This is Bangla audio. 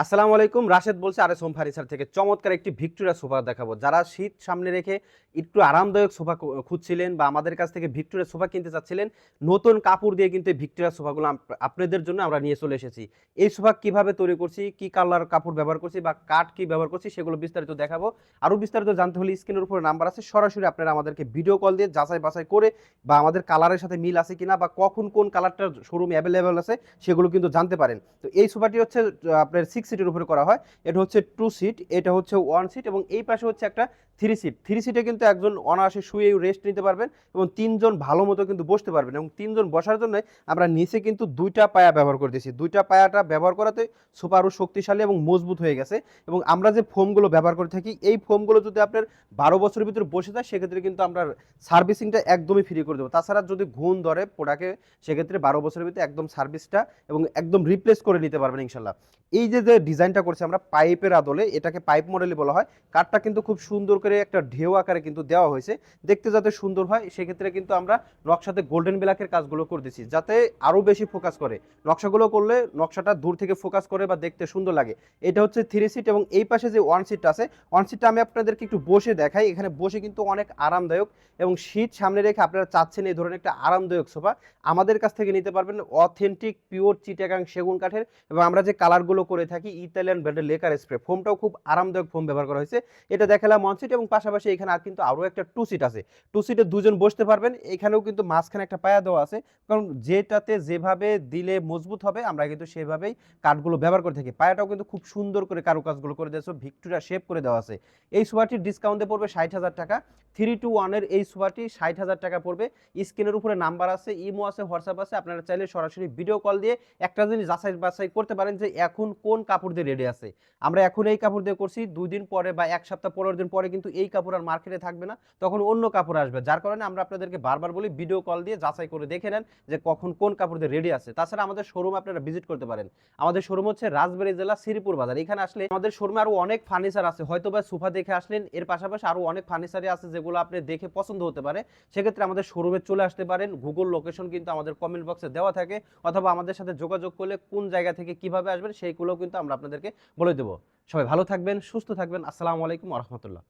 আসসালামু আলাইকুম, রাশেদ বলছি আর এস হোম ফার্নিচার থেকে। চমৎকার একটি ভিক্টোরিয়া সোফা দেখাবো। যারা শীত সামনে রেখে একটু আরামদায়ক সোফা খুঁজছিলেন বা আমাদের কাছ থেকে ভিক্টোরিয়া সোফা কিনতে চাচ্ছিলেন, নতুন কাপড় দিয়ে কিন্তু এই ভিক্টোরিয়া সোফাগুলো আপনাদের জন্য আমরা নিয়ে চলে এসেছি। এই সোফা কিভাবে তৈরি করছি, কি কালার কাপড় ব্যবহার করছি বা কাঠ কি ব্যবহার করছি, সেগুলো বিস্তারিত দেখাবো। আরও বিস্তারিত জানতে হলে স্ক্রিনের উপরে নাম্বার আছে, সরাসরি আপনারা আমাদেরকে ভিডিও কল দিয়ে যাচাই বাছাই করে বা আমাদের কালারের সাথে মিল আছে কিনা বা কখন কোন কালারটা শোরুমে অ্যাভেলেবেল আছে সেগুলো কিন্তু জানতে পারেন। তো এই সোফাটি হচ্ছে আপনার 6 সিটের উপরে করা হয়। এটা হচ্ছে 2 সিট, এটা হচ্ছে 1 সিট এবং এই পাশে হচ্ছে একটা 3 সিট। 3 সিটে কিন্তু একজন অনায়াসে শুয়ে রেস্ট নিতে পারবেন এবং 3 জন ভালো মতো কিন্তু বসতে পারবেন এবং 3 জন বসার জন্য আমরা নিচে কিন্তু 2টা পায়া ব্যবহার করে দিয়েছি। 2টা পায়াটা ব্যবহার করাতে সোফা আরও শক্তিশালী এবং মজবুত হয়ে গেছে। এবং আমরা যে ফোমগুলো ব্যবহার করে থাকি, এই ফোমগুলো যদি আপনার 12 বছরের ভিতরে বসে যায় সেক্ষেত্রে কিন্তু আমরা সার্ভিসিংটা একদমই ফ্রি করে দেবো। তাছাড়া যদি ঘুণ ধরে প্রোডাক্টে সেক্ষেত্রে 12 বছরের ভিতরে একদম সার্ভিসটা এবং একদম রিপ্লেস করে নিতে পারবেন ইনশাল্লাহ। এই যে যে ডিজাইনটা করছি আমরা পাইপের আদলে, এটাকে পাইপ মডেলই বলা হয়। কাঠটা কিন্তু খুব সুন্দর করে একটা ঢেউ আকারে কিন্তু দেওয়া হয়েছে, দেখতে যাতে সুন্দর হয় সেক্ষেত্রে কিন্তু আমরা নকশাতে গোল্ডেন ব্ল্যাকের কাজগুলো করে দিচ্ছি যাতে আরও বেশি ফোকাস করে। নকশাগুলো করলে নকশাটা দূর থেকে ফোকাস করে বা দেখতে সুন্দর লাগে। এটা হচ্ছে 3 সিট এবং এই পাশে যে 1 সিটটা আছে, 1 সিটটা আমি আপনাদেরকে একটু বসে দেখাই। এখানে বসে কিন্তু অনেক আরামদায়ক এবং শীত সামনে রেখে আপনারা চাচ্ছেন এই ধরনের একটা আরামদায়ক সোফা, আমাদের কাছ থেকে নিতে পারবেন। অথেন্টিক পিওর চিটাগাং সেগুন কাঠের এবং আমরা যে কালারগুলো করে থাকি ইতালিয়ান ব্র্যান্ডের লেকার স্প্রে ফোমটাও খুব আরামদায়ক ফোম ব্যবহার করা হয়েছে। এটা দেখালাম 1 সিট এবং পাশাপাশি এখানে আর কিন্তু আরও একটা 2 সিট আছে। 2 সিটে 2 জন বসতে পারবেন। এখানেও কিন্তু মাঝখানে একটা পায়া দেওয়া আছে, কারণ যেটাতে যেভাবে দিলে মজবুত হবে আমরা কিন্তু সেভাবেই কাঠগুলো ব্যবহার করে থাকি। পায়াটাও কিন্তু খুব সুন্দর করে কারুকাজগুলো করে দিয়েছে, ভিক্টোরিয়া শেপ করে দেওয়া আছে। এই সোফাটির ডিসকাউন্টে পড়বে 60,000 টাকা। 3-to-1 এই সোফাটি 60,000 টাকা পড়বে। স্ক্রিনের উপরে নাম্বার আছে, ইমো আছে, হোয়াটসঅ্যাপ আছে, আপনারা চাইলে সরাসরি ভিডিও কল দিয়ে একটা জিনিস যাচাই বাছাই করতে পারেন যে এখন কোন কাপড় দিয়ে রেডি আছে। আমরা এখন এই কাপড় দিয়ে করছি, 2 দিন পরে বা 1 সপ্তাহ 15 দিন পরে কিন্তু এই কাপড় আর মার্কেটে থাকবে না, তখন অন্য কাপড় আসবে। যার কারণে আমরা আপনাদেরকে বারবার বলি ভিডিও কল দিয়ে যাচাই করে দেখে নেন যে কখন কোন কাপড় দিয়ে রেডি আছে। তাছাড়া আমাদের শোরুম আপনারা ভিজিট করতে পারেন। আমাদের শোরুম হচ্ছে রাজবাড়ী জেলা শ্রীপুর বাজার। এখানে আসলে আমাদের শোরুমে আরো অনেক ফার্নিচার আছে, হয়তো বা সোফা দেখে আসলেন, এর পাশাপাশি আরো অনেক ফার্নিচারই আছে যেগুলো আপনি দেখে পছন্দ হতে পারে। সেক্ষেত্রে আমাদের শোরুমে চলে আসতে পারেন। গুগল লোকেশন কিন্তু আমাদের কমেন্ট বক্সে দেওয়া থাকে, অথবা আমাদের সাথে যোগাযোগ করলে কোন জায়গা থেকে কিভাবে আসবেন সেইগুলোও কিন্তু আমরা আপনাদেরকে বলে দেবো। সবাই ভালো থাকবেন, সুস্থ থাকবেন। আসসালামু আলাইকুম ওয়া রাহমাতুল্লাহ।